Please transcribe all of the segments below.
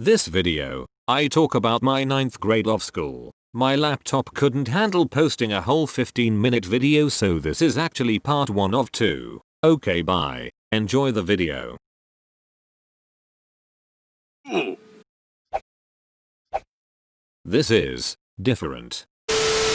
This video, I talk about my 9th grade of school. My laptop couldn't handle posting a whole 15-minute video, so this is actually part 1 of 2. Okay, bye. Enjoy the video. This is different.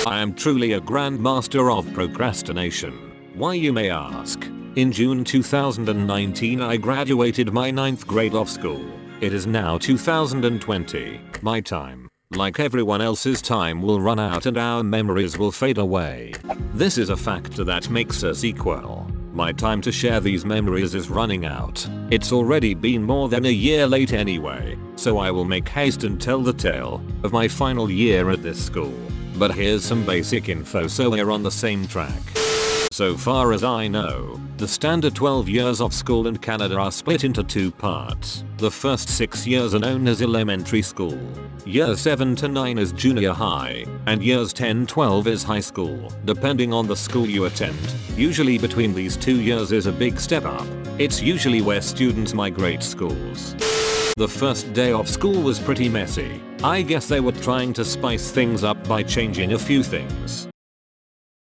I am truly a grandmaster of procrastination. Why, you may ask? In June 2019 I graduated my 9th grade of school. It is now 2020. My time, like everyone else's time, will run out and our memories will fade away. This is a factor that makes us equal. My time to share these memories is running out. It's already been more than a year late anyway, so I will make haste and tell the tale of my final year at this school. But here's some basic info so we're on the same track. So far as I know, the standard 12 years of school in Canada are split into 2 parts. The first 6 years are known as elementary school. Years 7 to 9 is junior high, and years 10-12 is high school, depending on the school you attend. Usually between these 2 years is a big step up. It's usually where students migrate schools. The first day of school was pretty messy. I guess they were trying to spice things up by changing a few things.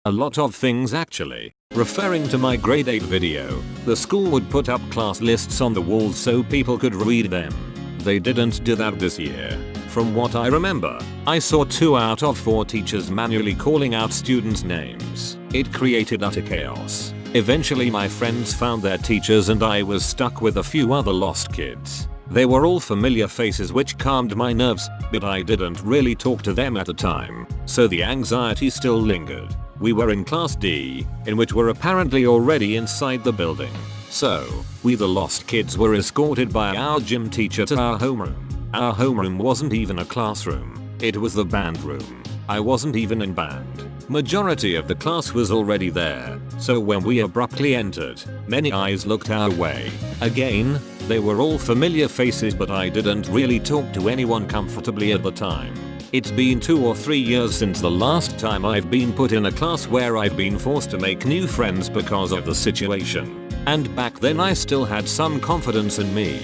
A lot of things actually. Referring to my grade 8 video, the school would put up class lists on the walls so people could read them. They didn't do that this year. From what I remember, I saw 2 out of 4 teachers manually calling out students' names. It created utter chaos. Eventually my friends found their teachers and I was stuck with a few other lost kids. They were all familiar faces which calmed my nerves, but I didn't really talk to them at the time, so the anxiety still lingered. We were in class D, in which were apparently already inside the building. So, we the lost kids were escorted by our gym teacher to our homeroom. Our homeroom wasn't even a classroom, it was the band room. I wasn't even in band. Majority of the class was already there, so when we abruptly entered, many eyes looked our way. Again, they were all familiar faces, but I didn't really talk to anyone comfortably at the time. It's been 2 or 3 years since the last time I've been put in a class where I've been forced to make new friends because of the situation. And back then I still had some confidence in me.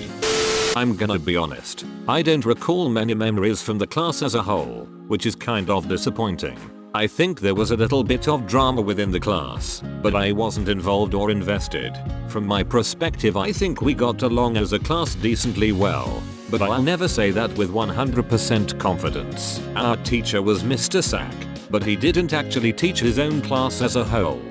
I'm gonna be honest, I don't recall many memories from the class as a whole, which is kind of disappointing. I think there was a little bit of drama within the class, but I wasn't involved or invested. From my perspective, I think we got along as a class decently well, but I'll never say that with 100% confidence. Our teacher was Mr. Sack, but he didn't actually teach his own class as a whole.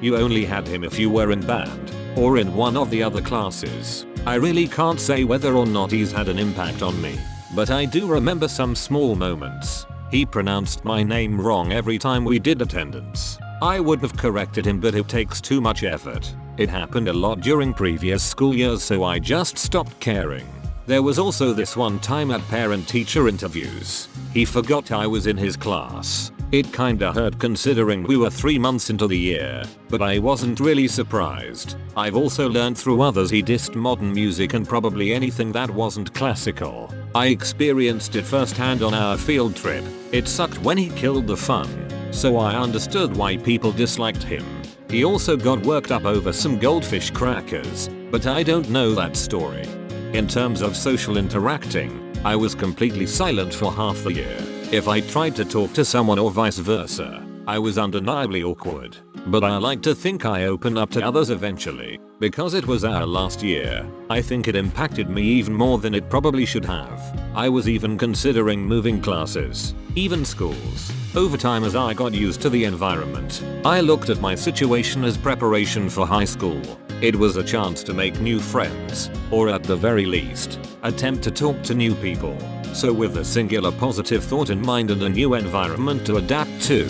You only had him if you were in band, or in one of the other classes. I really can't say whether or not he's had an impact on me, but I do remember some small moments. He pronounced my name wrong every time we did attendance. I would have corrected him, but it takes too much effort. It happened a lot during previous school years, so I just stopped caring. There was also this one time at parent-teacher interviews. He forgot I was in his class. It kinda hurt considering we were 3 months into the year, but I wasn't really surprised. I've also learned through others he dissed modern music and probably anything that wasn't classical. I experienced it firsthand on our field trip. It sucked when he killed the fun, so I understood why people disliked him. He also got worked up over some goldfish crackers, but I don't know that story. In terms of social interacting, I was completely silent for half the year. If I tried to talk to someone or vice versa, I was undeniably awkward. But I like to think I opened up to others eventually. Because it was our last year, I think it impacted me even more than it probably should have. I was even considering moving classes, even schools. Over time, as I got used to the environment, I looked at my situation as preparation for high school. It was a chance to make new friends, or at the very least, attempt to talk to new people. So with a singular positive thought in mind and a new environment to adapt to,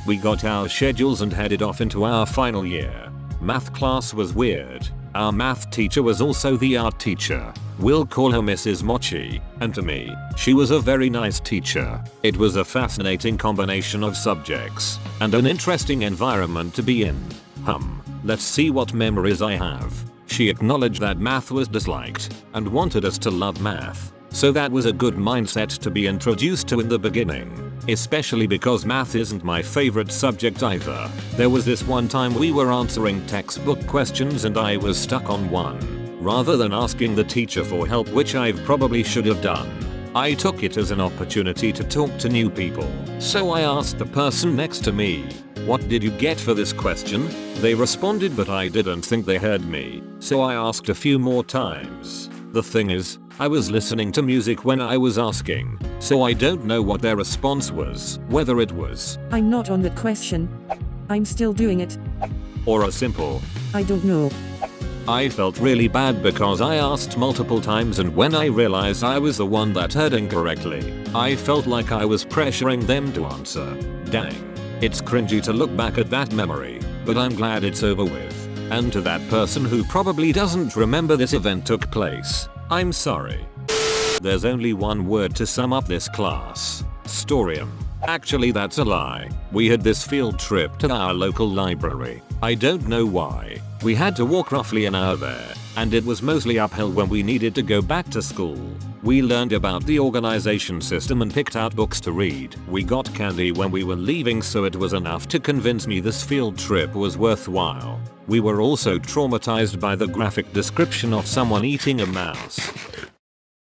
we got our schedules and headed off into our final year. Math class was weird. Our math teacher was also the art teacher. We'll call her Mrs. Mochi, and to me, she was a very nice teacher. It was a fascinating combination of subjects, and an interesting environment to be in. Let's see what memories I have. She acknowledged that math was disliked, and wanted us to love math. So that was a good mindset to be introduced to in the beginning. Especially because math isn't my favorite subject either. There was this one time we were answering textbook questions and I was stuck on one. Rather than asking the teacher for help, which I probably should have done, I took it as an opportunity to talk to new people, so I asked the person next to me, "What did you get for this question?" They responded, but I didn't think they heard me, so I asked a few more times. The thing is, I was listening to music when I was asking, so I don't know what their response was, whether it was, "I'm not on that question. I'm still doing it." or a simple, "I don't know." I felt really bad because I asked multiple times, and when I realized I was the one that heard incorrectly, I felt like I was pressuring them to answer. Dang. It's cringy to look back at that memory, but I'm glad it's over with. And to that person who probably doesn't remember this event took place, I'm sorry. There's only one word to sum up this class: storyum. Actually, that's a lie. We had this field trip to our local library. I don't know why. We had to walk roughly an hour there, and it was mostly uphill when we needed to go back to school. We learned about the organization system and picked out books to read. We got candy when we were leaving, so it was enough to convince me this field trip was worthwhile. We were also traumatized by the graphic description of someone eating a mouse.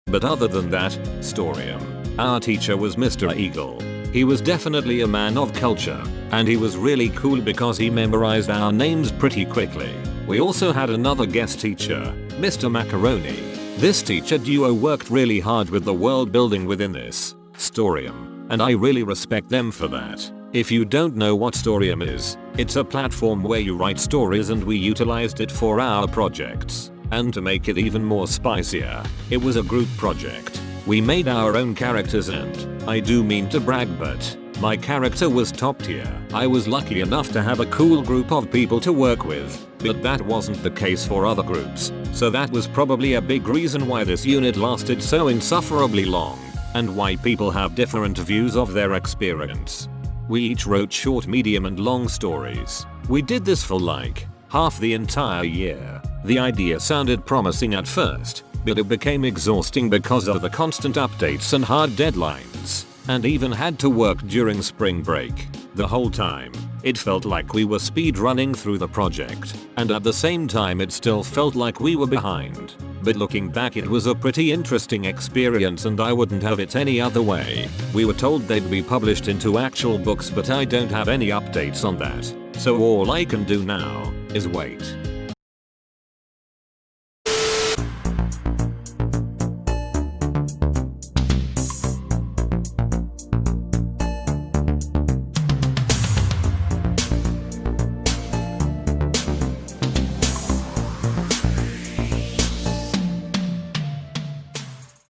But other than that, storyum. Our teacher was Mr. Eagle. He was definitely a man of culture, and he was really cool because he memorized our names pretty quickly. We also had another guest teacher, Mr. Macaroni. This teacher duo worked really hard with the world building within this storyum, and I really respect them for that. If you don't know what storyum is, it's a platform where you write stories, and we utilized it for our projects. And to make it even more spicier, it was a group project. We made our own characters, and I do mean to brag, but my character was top tier. I was lucky enough to have a cool group of people to work with, but that wasn't the case for other groups, so that was probably a big reason why this unit lasted so insufferably long, and why people have different views of their experience. We each wrote short, medium, and long stories. We did this for like half the entire year. The idea sounded promising at first, but it became exhausting because of the constant updates and hard deadlines, and even had to work during spring break. The whole time, it felt like we were speed running through the project, and at the same time it still felt like we were behind. But looking back, it was a pretty interesting experience, and I wouldn't have it any other way. We were told they'd be published into actual books, but I don't have any updates on that, so all I can do now is wait.